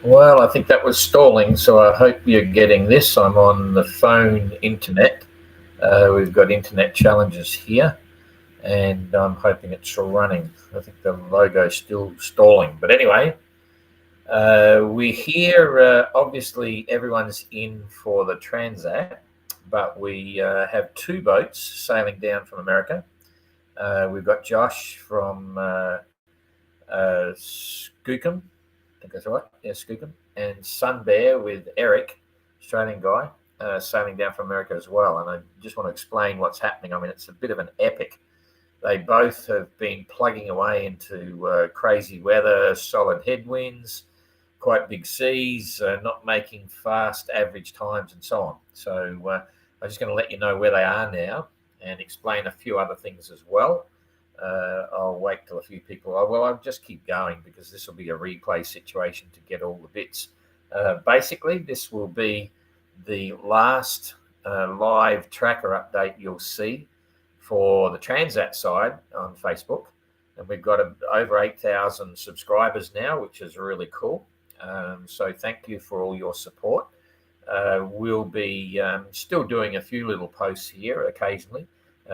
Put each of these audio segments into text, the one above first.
Well, I think that was stalling, so I hope you're getting this. I'm on the phone internet. We've got internet challenges here, and I'm hoping it's running. I think the logo's still stalling. But anyway, we're here. Obviously, everyone's in for the Transat, but we have two boats sailing down from America. We've got Josh from Skookum. I think that's right. Yeah, Skookum. And Sun Bear with Eric, Australian guy, sailing down from America as well. And I just want to explain what's happening. I mean, it's a bit of an epic. They both have been plugging away into crazy weather, solid headwinds, quite big seas, not making fast average times, and so on. So I'm just going to let you know where they are now and explain a few other things as well. I'll wait till a few people. I'll just keep going because this will be a replay situation to get all the bits. Basically, this will be the last live tracker update you'll see for the Transat side on Facebook. And we've got over 8,000 subscribers now, which is really cool. So thank you for all your support. We'll be still doing a few little posts here occasionally,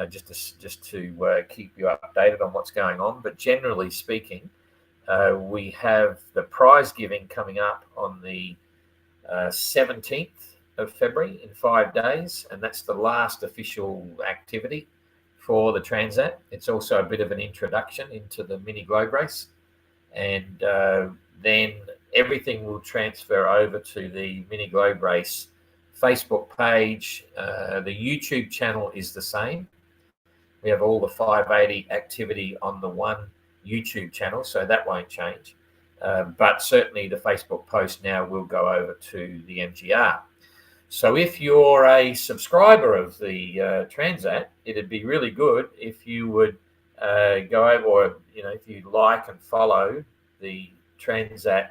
just to keep you updated on what's going on. But generally speaking, we have the prize giving coming up on the 17th of February in 5 days, and that's the last official activity for the Transat. It's also a bit of an introduction into the mini globe race, and then everything will transfer over to the mini globe race Facebook page. The YouTube channel is the same. We have all the 580 activity on the one YouTube channel, so that won't change. But certainly the Facebook post now will go over to the MGR. So if you're a subscriber of the Transat, it'd be really good if you would go over, or if you like and follow the Transat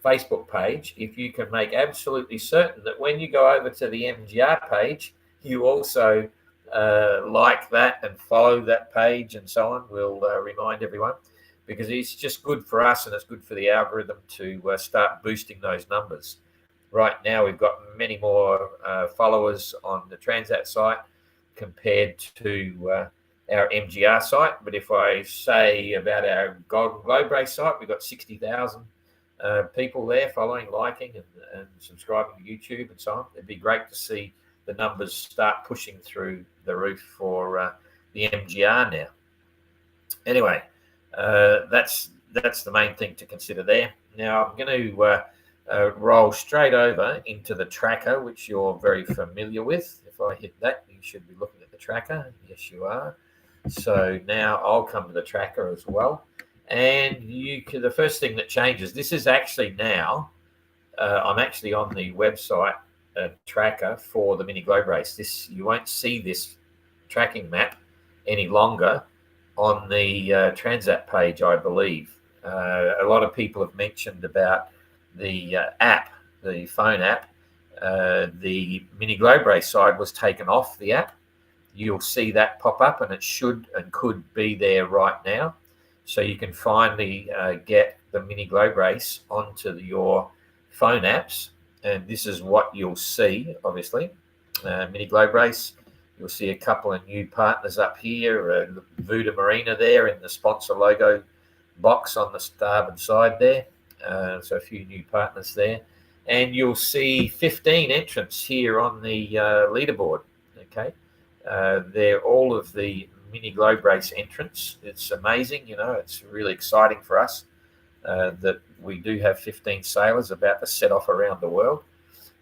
Facebook page. If you can make absolutely certain that when you go over to the MGR page, you also like that and follow that page and so on. We'll remind everyone, because it's just good for us and it's good for the algorithm to start boosting those numbers. Right now, we've got many more followers on the Transat site compared to our MGR site. But if I say about our Golden Globe Race site, we've got 60,000 people there following, liking, and subscribing to YouTube and so on. It'd be great to see the numbers start pushing through the roof for the MGR now. Anyway, that's the main thing to consider there. Now I'm going to roll straight over into the tracker, which you're very familiar with. If I hit that, you should be looking at the tracker. Yes, you are. So now I'll come to the tracker as well. And the first thing that changes, this is actually now, I'm actually on the website tracker for the mini globe race. You won't see this tracking map any longer on the Transat page, I believe. A lot of people have mentioned about the app, the phone app. The mini globe race side was taken off the app. You'll see that pop up, and it should and could be there right now. So you can finally get the mini globe race onto your phone apps, and this is what you'll see. Obviously, mini globe race. You'll see a couple of new partners up here. Voda Marina there in the sponsor logo box on the starboard side there. So a few new partners there, and you'll see 15 entrants here on the leaderboard. Okay, they're all of the mini globe race entrants. It's amazing, it's really exciting for us that we do have 15 sailors about to set off around the world.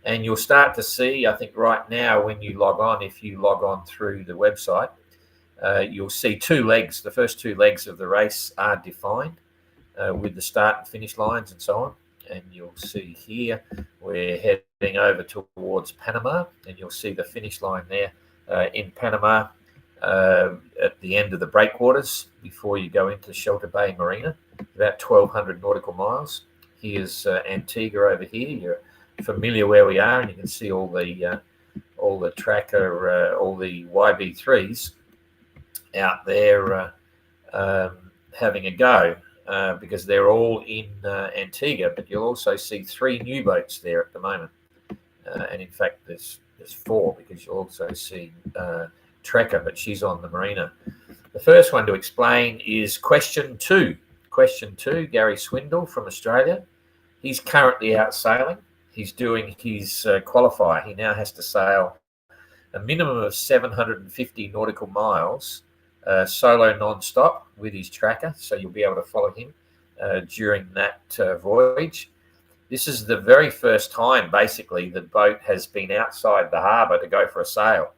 And you'll start to see, I think right now when you log on, if you log on through the website, you'll see two legs. The first two legs of the race are defined with the start and finish lines and so on. And you'll see here we're heading over towards Panama, and you'll see the finish line there in Panama at the end of the breakwaters before you go into Shelter Bay Marina, about 1,200 nautical miles. Here's Antigua over here. You're familiar where we are, and you can see all the tracker, all the YB3s out there having a go. because they're all in Antigua, but you'll also see 3 new boats there at the moment. And in fact, there's 4, because you'll also see Trekker, but she's on the marina. The first one to explain is question 2. Question 2, Gary Swindle from Australia. He's currently out sailing. He's doing his qualifier. He now has to sail a minimum of 750 nautical miles solo non-stop with his tracker, so you'll be able to follow him during that voyage. This is the very first time, basically, the boat has been outside the harbour to go for a sail.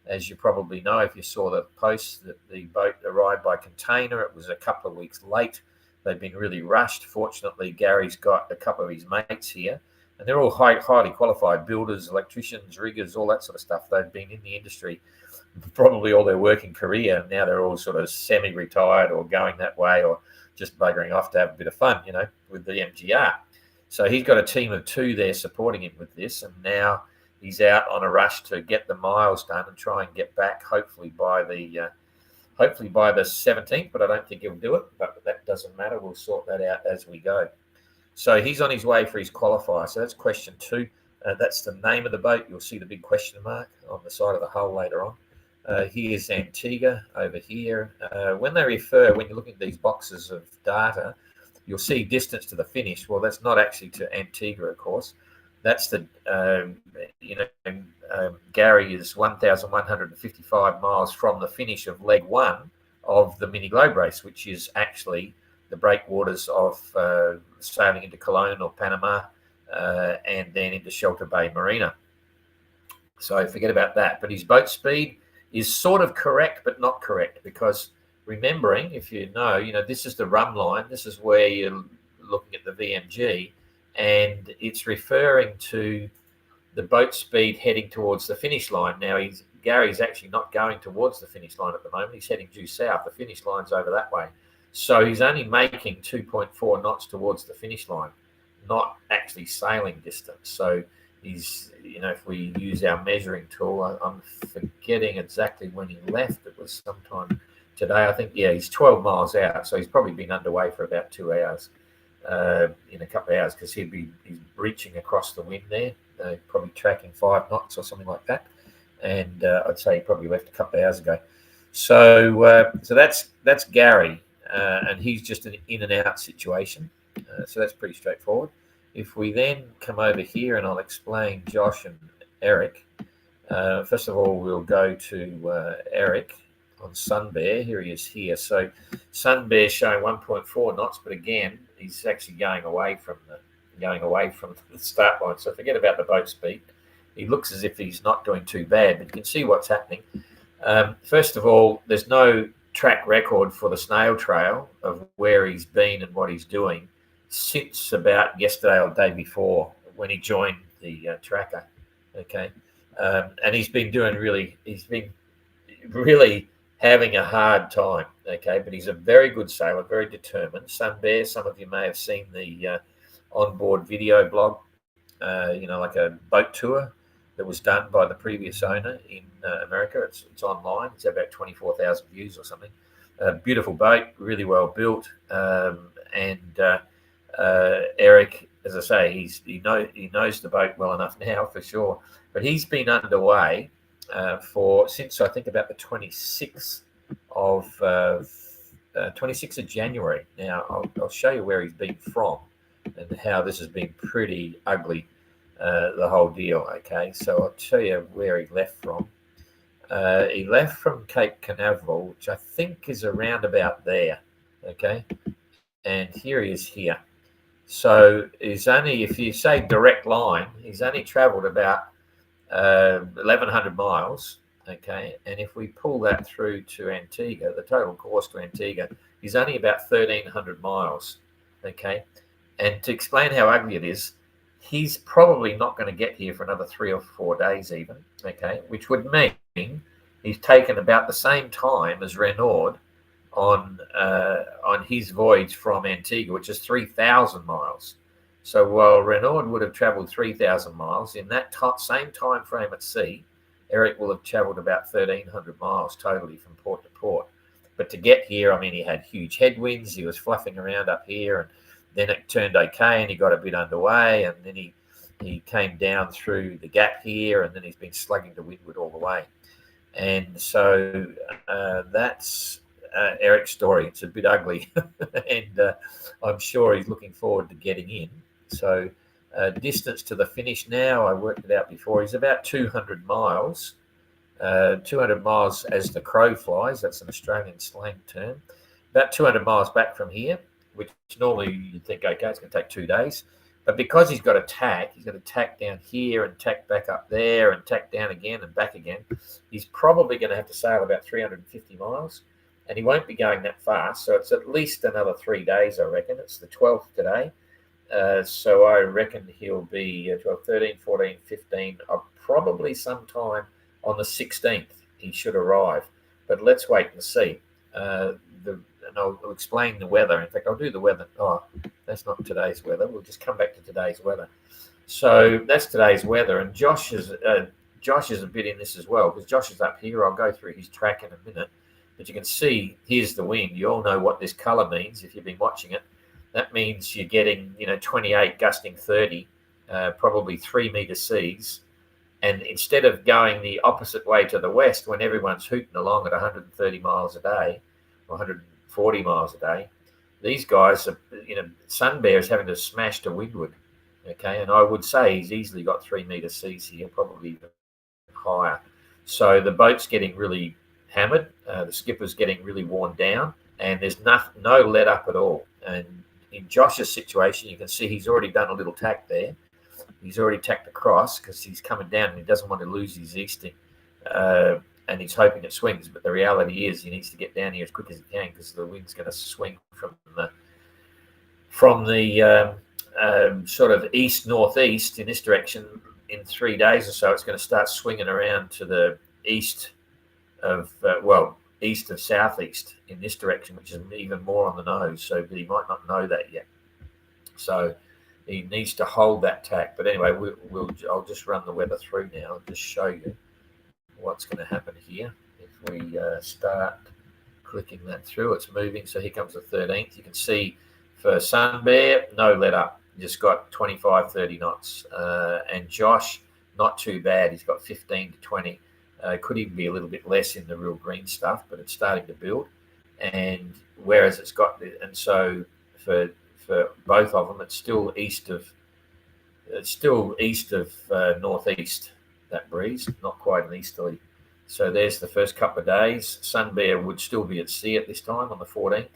As you probably know, if you saw the post, that the boat arrived by container. It was a couple of weeks late. They've been really rushed. Fortunately, Gary's got a couple of his mates here, and they're all highly qualified builders, electricians, riggers, all that sort of stuff. They've been in the industry probably all their working career, and now they're all sort of semi-retired or going that way, or just buggering off to have a bit of fun, with the MGR. So he's got a team of 2 there supporting him with this, and now he's out on a rush to get the miles done and try and get back, hopefully by the 17th, but I don't think he'll do it. But that doesn't matter. We'll sort that out as we go. So he's on his way for his qualifier. So that's question 2. That's the name of the boat. You'll see the big question mark on the side of the hull later on. Here's Antigua over here. When you're looking at these boxes of data, you'll see distance to the finish. Well, that's not actually to Antigua, of course. That's the, Gary is 1,155 miles from the finish of leg 1 of the mini globe race, which is actually the breakwaters of sailing into Cologne or Panama and then into Shelter Bay Marina. So forget about that. But his boat speed is sort of correct, but not correct, because remembering, if you know, this is the run line. This is where you're looking at the VMG, and it's referring to the boat speed heading towards the finish line. Now, Gary's actually not going towards the finish line at the moment. He's heading due south. The finish line's over that way. So he's only making 2.4 knots towards the finish line, not actually sailing distance. So he's, if we use our measuring tool, I'm forgetting exactly when he left. It was sometime today, I think. Yeah, he's 12 miles out. So he's probably been underway for about 2 hours. In a couple of hours, because he's reaching across the wind there, probably tracking 5 knots or something like that, and I'd say he probably left a couple of hours ago. So that's Gary, and he's just an in and out situation. So that's pretty straightforward. If we then come over here, and I'll explain Josh and Eric. First of all, we'll go to Eric on Sun Bear. Here he is here. So Sun Bear showing 1.4 knots, but again, he's actually going away from the start line. So forget about the boat speed. He looks as if he's not doing too bad, but you can see what's happening. First of all, there's no track record for the snail trail of where he's been and what he's doing since about yesterday or the day before, when he joined the tracker. Okay, and he's been really having a hard time. Okay, but he's a very good sailor, very determined. Sun Bear, some of you may have seen the onboard video blog, like a boat tour that was done by the previous owner in America. It's online. It's about 24,000 views or something. Beautiful boat, really well built. Eric, as I say, he knows the boat well enough now for sure. But he's been underway since I think about the 26th of January. Now I'll show you where he's been from and how this has been pretty ugly, the whole deal. Okay, so I'll tell you where he left from. He left from Cape Canaveral, which I think is around about there. Okay, and here he is here. So he's only, if you say direct line, he's only travelled about 1,100 miles. Okay, and if we pull that through to Antigua, the total course to Antigua is only about 1,300 miles. Okay, and to explain how ugly it is, he's probably not going to get here for another 3 or 4 days even. Okay, which would mean he's taken about the same time as Renaud on his voyage from Antigua, which is 3,000 miles. So while Renaud would have travelled 3,000 miles, in that same time frame at sea, Eric will have travelled about 1,300 miles totally from port to port. But to get here, I mean, he had huge headwinds. He was fluffing around up here, and then it turned okay, and he got a bit underway, and then he came down through the gap here, and then he's been slugging to windward all the way. And so that's Eric's story. It's a bit ugly, and I'm sure he's looking forward to getting in. So distance to the finish now, I worked it out before, he's about 200 miles. 200 miles as the crow flies. That's an Australian slang term. About 200 miles back from here, which normally you'd think, okay, it's going to take 2 days. But because he's got to tack, he's got to tack down here and tack back up there and tack down again and back again. He's probably going to have to sail about 350 miles, and he won't be going that fast. So it's at least another 3 days, I reckon. It's the 12th today. So I reckon he'll be 12, 13, 14, 15, probably sometime on the 16th he should arrive. But let's wait and see. And I'll explain the weather. In fact, I'll do the weather. Oh, that's not today's weather. We'll just come back to today's weather. So that's today's weather. And Josh is a bit in this as well, because Josh is up here. I'll go through his track in a minute. But you can see, here's the wind. You all know what this colour means if you've been watching it. That means you're getting, 28 gusting 30, probably 3 metre seas. And instead of going the opposite way to the west, when everyone's hooting along at 130 miles a day, or 140 miles a day, these guys are, Sun Bear is having to smash to windward. Okay, and I would say he's easily got 3 metre seas here, probably even higher. So the boat's getting really hammered. The skipper's getting really worn down, and there's no let up at all. And in Josh's situation, you can see he's already done a little tack there. He's already tacked across because he's coming down and he doesn't want to lose his easting, and he's hoping it swings. But the reality is he needs to get down here as quick as he can because the wind's going to swing from the sort of east-northeast in this direction. In 3 days or so, it's going to start swinging around to the east of east of southeast in this direction, which is even more on the nose. So he might not know that yet. So he needs to hold that tack. But anyway, I'll just run the weather through now and just show you what's going to happen here. If we start clicking that through, it's moving. So here comes the 13th. You can see for Sun Bear, no let up. Just got 25, 30 knots. And Josh, not too bad. He's got 15 to 20. Could even be a little bit less in the real green stuff, but it's starting to build. And whereas it's got, and so for both of them, it's still east of northeast, that breeze, not quite an easterly. So there's the first couple of days. Sun Bear would still be at sea at this time on the 14th,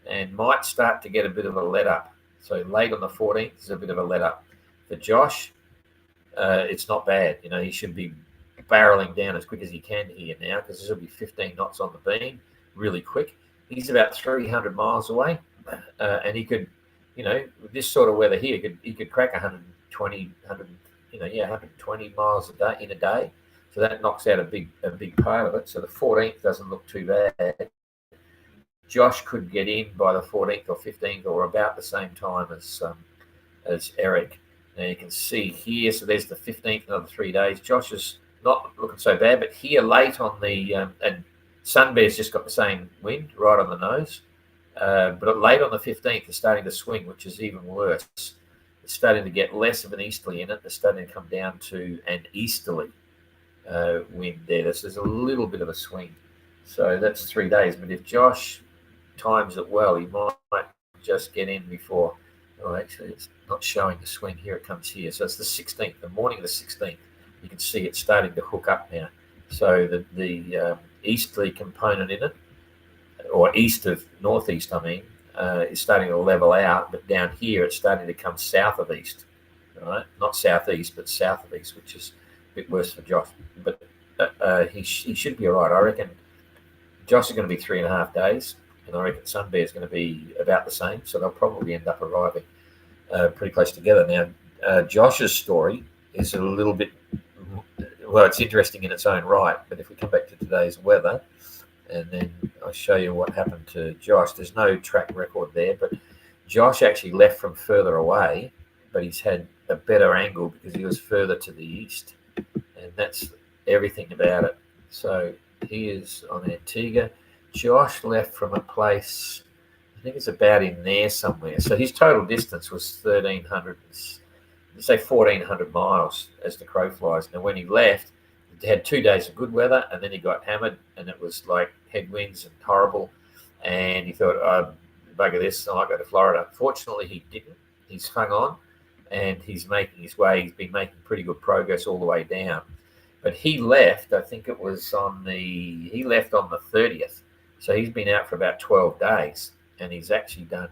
and might start to get a bit of a let up. So late on the 14th, there's a bit of a let up. For Josh, it's not bad. He should be barreling down as quick as he can here now, because this will be 15 knots on the beam, really quick. He's about 300 miles away, and he could, with this sort of weather here, he could crack 120 miles a day in a day. So that knocks out a big part of it. So the 14th doesn't look too bad. Josh could get in by the 14th or 15th, or about the same time as Eric. Now you can see here. So there's the 15th, another 3 days. Josh is not looking so bad, but here late on the and Sun Bear's just got the same wind right on the nose. But late on the 15th, it's starting to swing, which is even worse. It's starting to get less of an easterly in it. It's starting to come down to an easterly wind there. There's a little bit of a swing. So that's 3 days. But if Josh times it well, he might just get in before. Oh, actually, it's not showing the swing. Here it comes here. So it's the 16th, the morning of the 16th. You can see it's starting to hook up now. So the easterly component in it, or east of northeast, is starting to level out. But down here, it's starting to come south of east, right? Not southeast, but south of east, which is a bit worse for Josh. But he should be all right. I reckon Josh is going to be 3.5 days, and I reckon Sun Bear is going to be about the same. So they'll probably end up arriving pretty close together. Now, Josh's story is a little bit, well, it's interesting in its own right. But if we come back to today's weather, and then I'll show you what happened to Josh. There's no track record there, but Josh actually left from further away, but he's had a better angle because he was further to the east, and that's everything about it. So he is on Antigua. Josh left from a place, I think it's about in there somewhere. So his total distance was 1,300, say 1,400 miles as the crow flies. Now, when he left, he had 2 days of good weather, and then he got hammered, and it was like headwinds and horrible. And he thought, oh, bugger this, I might go to Florida. Fortunately, he didn't. He's hung on, and he's making his way. He's been making pretty good progress all the way down. But he left, I think it was he left on the 30th. So he's been out for about 12 days, and he's actually done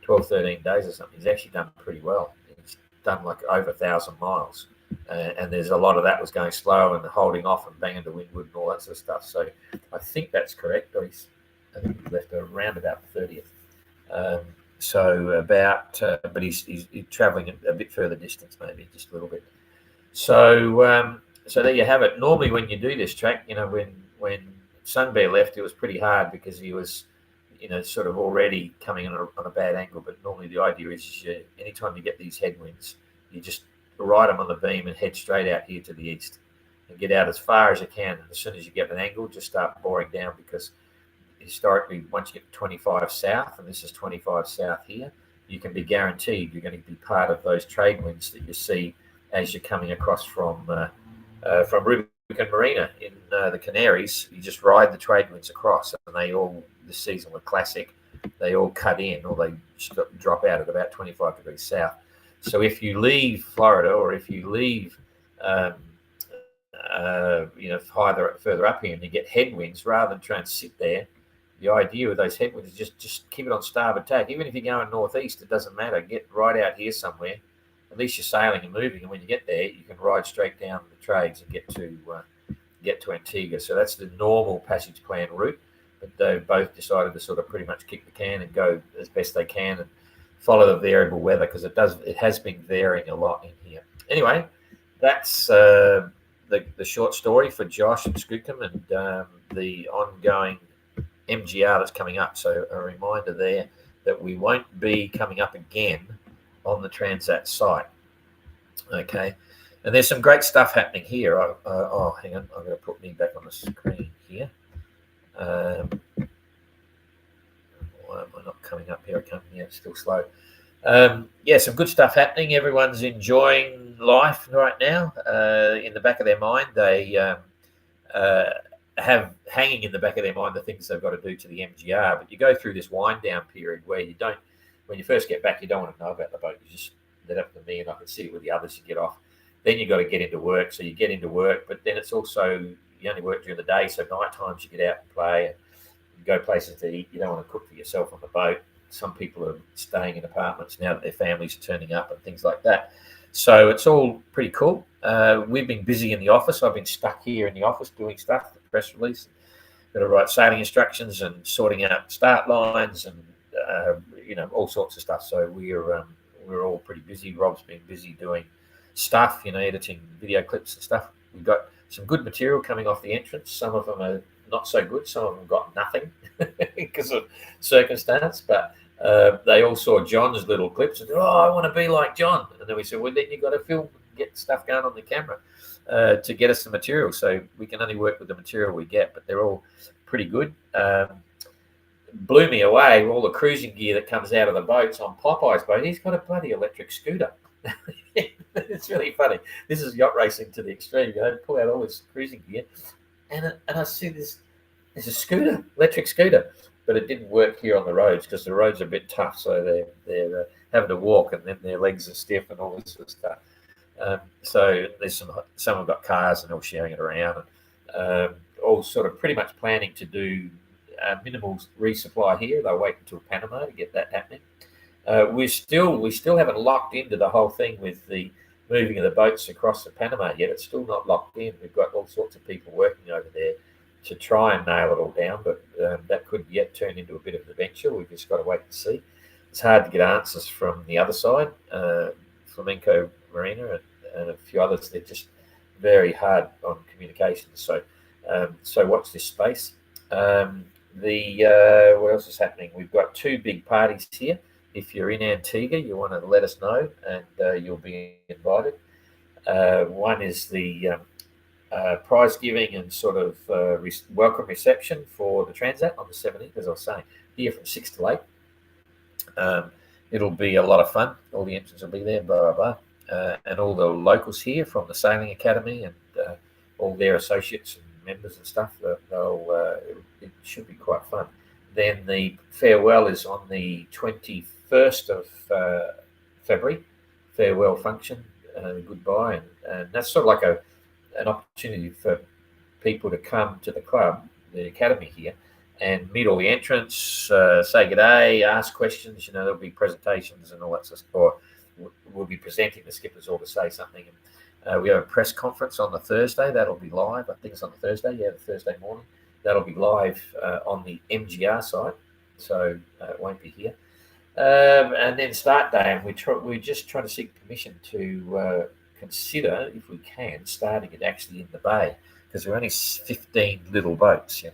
12, 13 days or something. He's actually done pretty well. He's done like over 1,000 miles. And there's a lot of that was going slow and holding off and banging to windward and all that sort of stuff. So I think that's correct. I think he left around about the 30th. But he's travelling a bit further distance, maybe just a little bit. So there you have it. Normally, when you do this track, when Sun Bear left, it was pretty hard because he was, sort of already coming on a bad angle. But normally, the idea is anytime you get these headwinds, you just ride them on the beam and head straight out here to the east and get out as far as you can. And as soon as you get an angle, just start boring down, because historically, once you get 25 south, and this is 25 south here, you can be guaranteed you're going to be part of those trade winds that you see as you're coming across from Rubicon Marina in the Canaries. You just ride the trade winds across, and they all, this season were classic. They all cut in, or they drop out at about 25 degrees south. So if you leave Florida, or if you leave, further up here, and you get headwinds, rather than try and sit there, the idea with those headwinds is just keep it on starboard tack. Even if you're going northeast, it doesn't matter. Get right out here somewhere. At least you're sailing and moving, and when you get there, you can ride straight down the trades and get to Antigua. So that's the normal passage plan route. But they both decided to sort of pretty much kick the can and go as best they can and follow the variable weather, because it has been varying a lot in here. Anyway, that's the short story for Josh and Skookum and the ongoing MGR that's coming up. So a reminder there that we won't be coming up again on the Transat site. Okay, and there's some great stuff happening here. Hang on, I'm going to put me back on the screen here. Why am I not coming up here? I can't. Yeah, it's still slow. Some good stuff happening. Everyone's enjoying life right now. In the back of their mind, they have hanging in the back of their mind the things they've got to do to the MGR. But you go through this wind down period where you don't, when you first get back, you don't want to know about the boat. You just let up to me, and I can see it with the others. You get off. Then you got to get into work. So you get into work, but then it's also, you only work during the day. So night times you get out and play and you go places to eat. You don't want to cook for yourself on the boat. Some people are staying in apartments now that their families are turning up and things like that. So it's all pretty cool. We've been busy in the office. I've been stuck here in the office doing stuff, the press release, got to write sailing instructions and sorting out start lines and all sorts of stuff. So we're all pretty busy. Rob's been busy doing stuff, editing video clips and stuff. We've got some good material coming off the entrance. Some of them are not so good. Some of them got nothing because of circumstance, but they all saw John's little clips and said, I want to be like John. And then we said, well, then you've got to film, get stuff going on the camera to get us the material. So we can only work with the material we get, but they're all pretty good. Blew me away, all the cruising gear that comes out of the boats on Popeye's boat. He's got a bloody electric scooter. It's really funny. This is yacht racing to the extreme. Pull out all this cruising gear, and I see there's a scooter, electric scooter, but it didn't work here on the roads because the roads are a bit tough. So they're having to walk, and then their legs are stiff and all this sort of stuff. So there's some have got cars and all sharing it around, and all sort of pretty much planning to do minimal resupply here. They'll wait until Panama to get that happening. We still haven't locked into the whole thing with the moving of the boats across the Panama yet. It's still not locked in. We've got all sorts of people working over there to try and nail it all down, but that could yet turn into a bit of an adventure. We've just got to wait and see. It's hard to get answers from the other side, Flamenco Marina and a few others. They're just very hard on communication. So watch this space. What else is happening? We've got two big parties here. If you're in Antigua, you want to let us know, and you'll be invited. One is the prize giving and sort of welcome reception for the Transat on the 17th, as I was saying, here from 6 to 8. It'll be a lot of fun. All the entrants will be there, blah, blah, blah. And all the locals here from the Sailing Academy and all their associates and members and stuff, it should be quite fun. Then the farewell is on the 21st of February, farewell function, goodbye. And that's sort of like an opportunity for people to come to the club, the academy here, and meet all the entrants, say good day, ask questions. There'll be presentations and all that sort of stuff. Or we'll be presenting the skippers all to say something. And we have a press conference on the Thursday. That'll be live. I think it's on the Thursday. Yeah, the Thursday morning. That'll be live on the MGR site, so it won't be here. And then start day, and we're just trying to seek permission to consider, if we can, starting it actually in the bay, because there are only 15 little boats,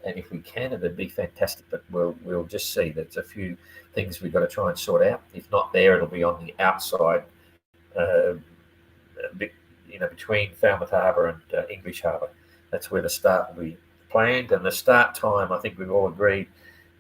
and if we can, it'd be fantastic. But we'll just see. There's a few things we've got to try and sort out. If not there, it'll be on the outside, between Falmouth Harbour and English Harbour. That's where the start will be planned, and the start time, I think we've all agreed,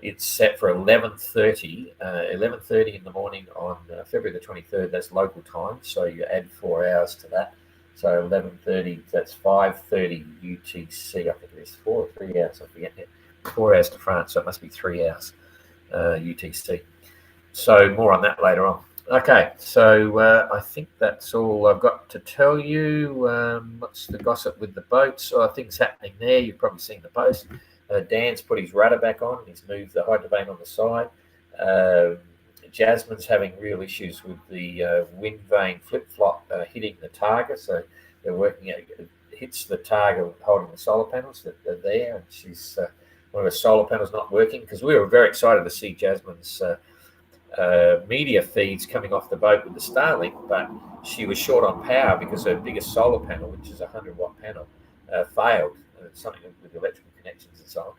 it's set for 11:30 in the morning on February the 23rd. That's local time, so you add 4 hours to that. So 11:30, that's 5:30 UTC, I think it is. 4 or 3 hours, I forget now. 4 hours to France, so it must be 3 hours UTC. So more on that later on. Okay, so I think that's all I've got to tell you. What's the gossip with the boats? Things happening there. You've probably seen the post. Dan's put his rudder back on. He's moved the hydrovane on the side. Jasmine's having real issues with the wind vane flip-flop hitting the targa. So they're working out. It hits the targa holding the solar panels that are there. And she's one of her solar panels not working, because we were very excited to see Jasmine's media feeds coming off the boat with the Starlink, but she was short on power because her biggest solar panel, which is a 100-watt panel, failed. Something with electrical connections and so on.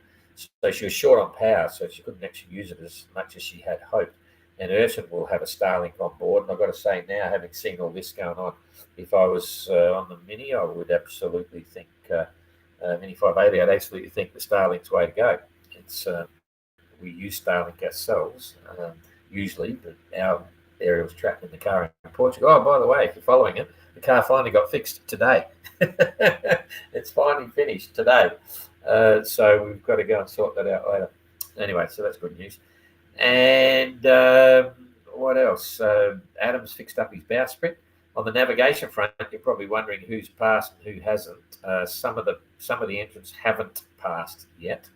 So she was short on power, so she couldn't actually use it as much as she had hoped. And Urton will have a Starlink on board. And I've got to say now, having seen all this going on, if I was on the Mini, I would absolutely think, Mini 580, I'd absolutely think the Starlink's the way to go. It's we use Starlink ourselves, usually, but our area was trapped in the car in Portugal. Oh, by the way, if you're following it, the car finally got fixed today. It's finally finished today. So we've got to go and sort that out later. Anyway, so that's good news. And what else? Adam's fixed up his bowsprit. On the navigation front, you're probably wondering who's passed and who hasn't. Some of the entrants haven't passed yet,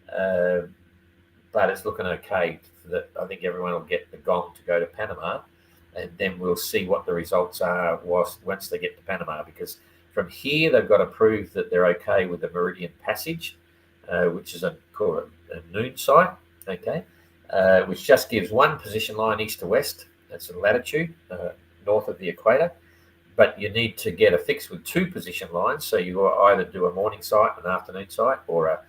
but it's looking okay. That I think everyone will get the gong to go to Panama, and then we'll see what the results are once they get to Panama, because from here they've got to prove that they're okay with the Meridian Passage, which is called a noon site, okay, which just gives one position line east to west. That's in latitude, north of the equator. But you need to get a fix with 2 position lines, so you either do a morning site, an afternoon site, or a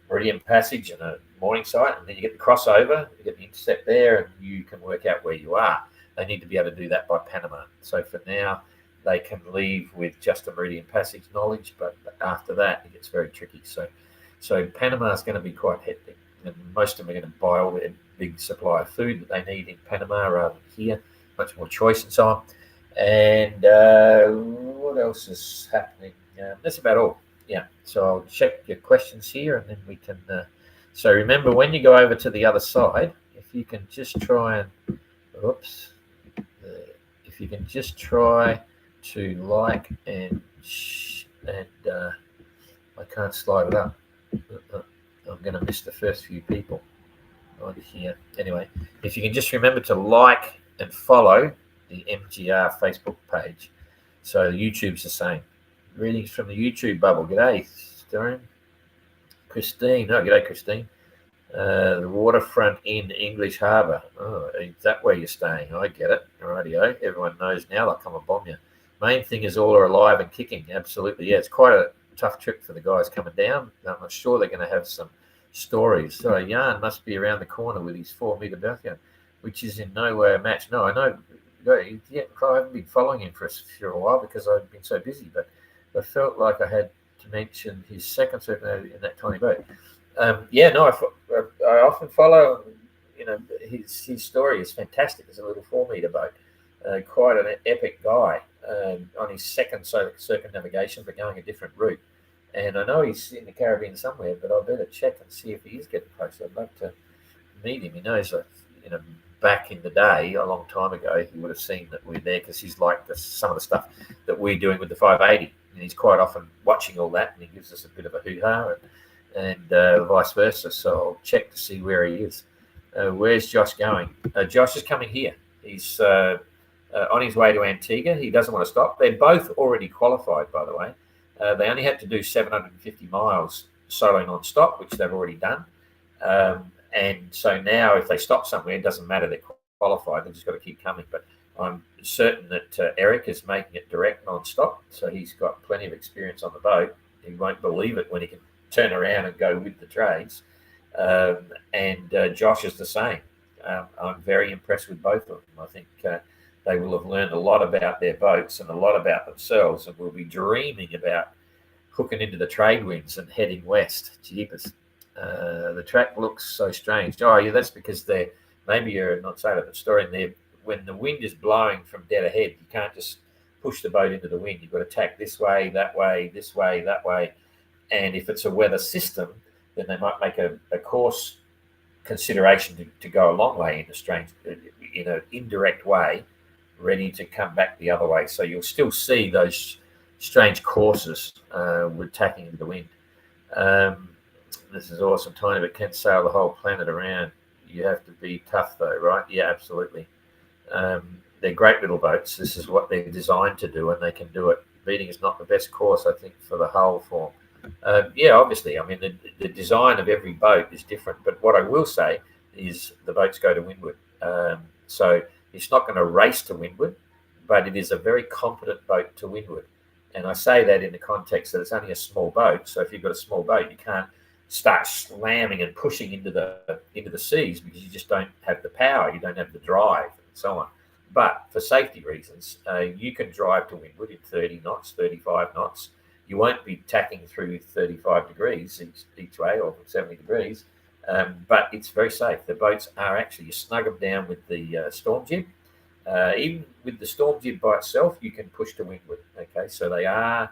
Meridian Passage and a morning site, and then you get the crossover, you get the intercept there, and you can work out where you are. They need to be able to do that by Panama. So for now, they can leave with just a Meridian Passage knowledge, but after that, it gets very tricky. So Panama is going to be quite hectic, and most of them are going to buy all their big supply of food that they need in Panama rather than here, much more choice and so on. And what else is happening? That's about all. Yeah, so I'll check your questions here, and then we can... so remember, when you go over to the other side, if you can just try and... Oops. If you can just try to like and I can't slide it up. I'm going to miss the first few people on here. Anyway, if you can just remember to like and follow the MGR Facebook page. So YouTube's the same. Greetings from the YouTube bubble. G'day, Stern. Christine. Oh, g'day, Christine. The waterfront in English Harbour. Oh, is that where you're staying? I get it. Rightio. Everyone knows now they'll come and bomb you. Main thing is all are alive and kicking. Absolutely. Yeah, it's quite a tough trip for the guys coming down. I'm not sure they're going to have some stories. So Jan must be around the corner with his 4-metre Balcon, which is in no way a match. No, I know. Yeah, I haven't been following him for a while because I've been so busy, but I felt like I had to mention his second circumnavigation in that tiny boat. I often follow. His story is fantastic. It's a little 4 meter boat, quite an epic guy on his second circumnavigation, but going a different route. And I know he's in the Caribbean somewhere, but I better check and see if he is getting close. I'd love to meet him. He knows that, back in the day, a long time ago, he would have seen that we're there because he's like some of the stuff that we're doing with the 580. And he's quite often watching all that, and he gives us a bit of a hoo-ha, and vice versa. So I'll check to see where he is. Where's Josh going? Josh is coming here. He's on his way to Antigua. He doesn't want to stop. They're both already qualified, by the way. They only had to do 750 miles solo non-stop, which they've already done. And so now if they stop somewhere, it doesn't matter. They're qualified. They've just got to keep coming. But I'm certain that Eric is making it direct non-stop. So he's got plenty of experience on the boat. He won't believe it when he can turn around and go with the trades. And Josh is the same. I'm very impressed with both of them. I think they will have learned a lot about their boats and a lot about themselves, and will be dreaming about hooking into the trade winds and heading west. Jeepers. The track looks so strange. Oh, yeah, that's because maybe you're not saying it, but storing there, when the wind is blowing from dead ahead, you can't just push the boat into the wind. You've got to tack this way, that way, this way, that way. And if it's a weather system, then they might make a course consideration to go a long way in an indirect way, ready to come back the other way. So you'll still see those strange courses with tacking into the wind. This is awesome, Tiny, but can't sail the whole planet around. You have to be tough, though, right? Yeah, absolutely. They're great little boats. This is what they're designed to do, and they can do it. Beating is not the best course, I think, for the hull form. Obviously. I mean, the design of every boat is different. But what I will say is the boats go to windward. So it's not going to race to windward, but it is a very competent boat to windward. And I say that in the context that it's only a small boat. So if you've got a small boat, you can't start slamming and pushing into the seas because you just don't have the power, you don't have the drive, and so on. But for safety reasons, you can drive to windward in 30 knots, 35 knots. You won't be tacking through 35 degrees each way, or 70 degrees, but it's very safe. The boats are actually, you snug them down with the storm jib. Even with the storm jib by itself, you can push to windward. Okay, so they are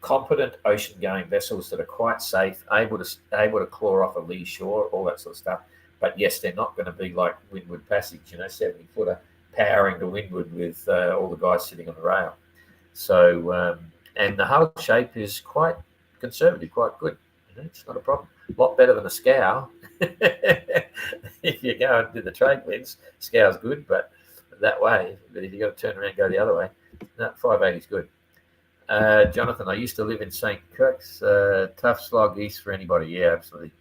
competent ocean-going vessels that are quite safe, able to claw off a lee shore, all that sort of stuff. But yes, they're not going to be like Windward Passage, 70-footer powering to windward with all the guys sitting on the rail. So, and the hull shape is quite conservative, quite good. It's not a problem. A lot better than a scow. If you go and do the trade winds, scow's good, but that way. But if you got to turn around and go the other way, no, 580 is good. Jonathan, I used to live in St. Kirk's. Tough slog east for anybody. Yeah, absolutely.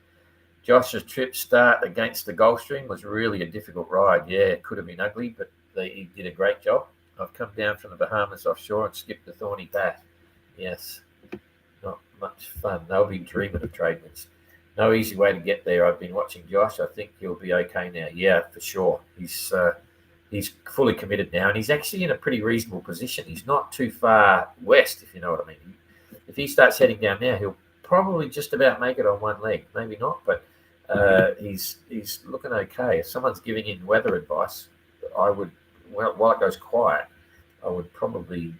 Josh's trip start against the Gulf Stream was really a difficult ride. Yeah, it could have been ugly, but he did a great job. I've come down from the Bahamas offshore and skipped the Thorny Path. Yes, not much fun. They'll be dreaming of trade winds. No easy way to get there. I've been watching Josh. I think he'll be okay now. Yeah, for sure. He's fully committed now, and he's actually in a pretty reasonable position. He's not too far west, if you know what I mean. If he starts heading down now, he'll probably just about make it on one leg. Maybe not, but he's looking okay. If someone's giving him weather advice, I would, while it goes quiet, I would probably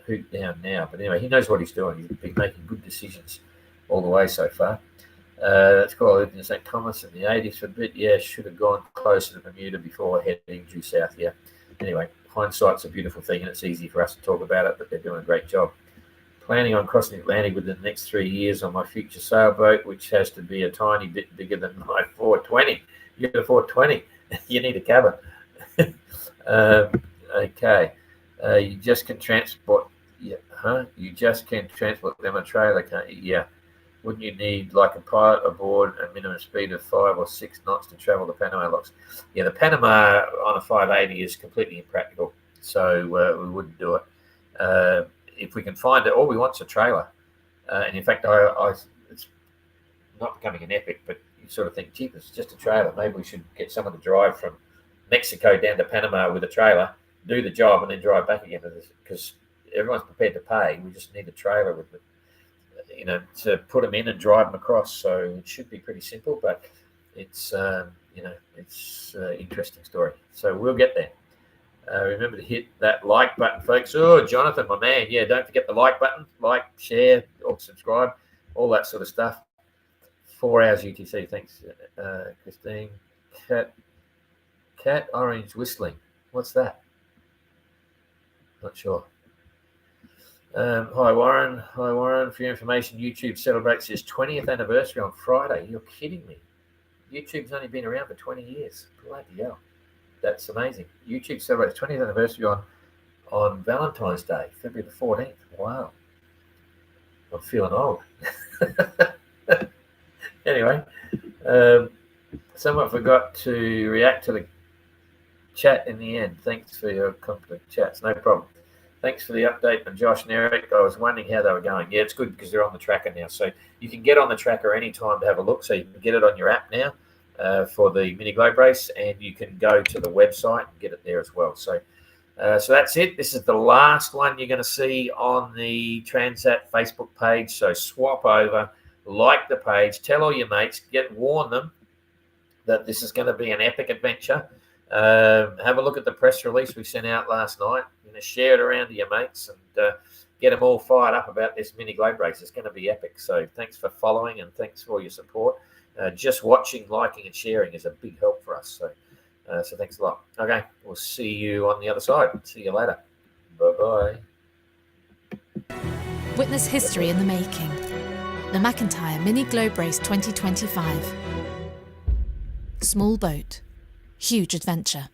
hoot down now. But anyway, he knows what he's doing. He's been making good decisions all the way so far. That's cool. I lived in St. Thomas in the 80s for a bit. Yeah, should have gone closer to Bermuda before heading due south. Yeah. Anyway, hindsight's a beautiful thing, and it's easy for us to talk about it, but they're doing a great job. Planning on crossing the Atlantic within the next 3 years on my future sailboat, which has to be a tiny bit bigger than my 420. You got a 420. You need a cabin. Okay. You just can transport. Yeah. You just can transport them on a trailer, can't you? Yeah. Wouldn't you need like a pilot aboard a minimum speed of 5 or 6 knots to travel the Panama locks? Yeah, the Panama on a 580 is completely impractical, so we wouldn't do it. If we can find it, all we want is a trailer. And in fact, it's not becoming an epic, but you sort of think, gee, it's just a trailer. Maybe we should get someone to drive from Mexico down to Panama with a trailer, do the job, and then drive back again, because everyone's prepared to pay. We just need a trailer with the, to put them in and drive them across. So it should be pretty simple, but it's it's an interesting story. So we'll get there. Remember to hit that like button, folks. Oh, Jonathan, my man. Yeah, don't forget the like button. Like, share, or subscribe, all that sort of stuff. 4 hours UTC. Thanks, Christine. Cat orange whistling. What's that? Not sure. Hi, Warren. Hi, Warren. For your information, YouTube celebrates its 20th anniversary on Friday. You're kidding me. YouTube's only been around for 20 years. Bloody hell. That's amazing. YouTube celebrates 20th anniversary on Valentine's Day, February the 14th. Wow. I'm feeling old. Anyway, someone forgot to react to the chat in the end. Thanks for your compliment chats. No problem. Thanks for the update on Josh and Eric. I was wondering how they were going. Yeah, it's good because they're on the tracker now. So you can get on the tracker anytime to have a look. So you can get it on your app now for the Mini Globe Race, and you can go to the website and get it there as well. So that's it. This is the last one you're going to see on the Transat Facebook page. So swap over, like the page, tell all your mates, warn them that this is going to be an epic adventure. Have a look at the press release we sent out last night. Share it around to your mates and get them all fired up about this Mini Globe Race. It's going to be epic. So thanks for following and thanks for all your support. Just watching, liking, and sharing is a big help for us. So thanks a lot. Okay, we'll see you on the other side. See you later. Bye-bye. Witness history in the making. The McIntyre Mini Globe Race 2025. Small boat, huge adventure.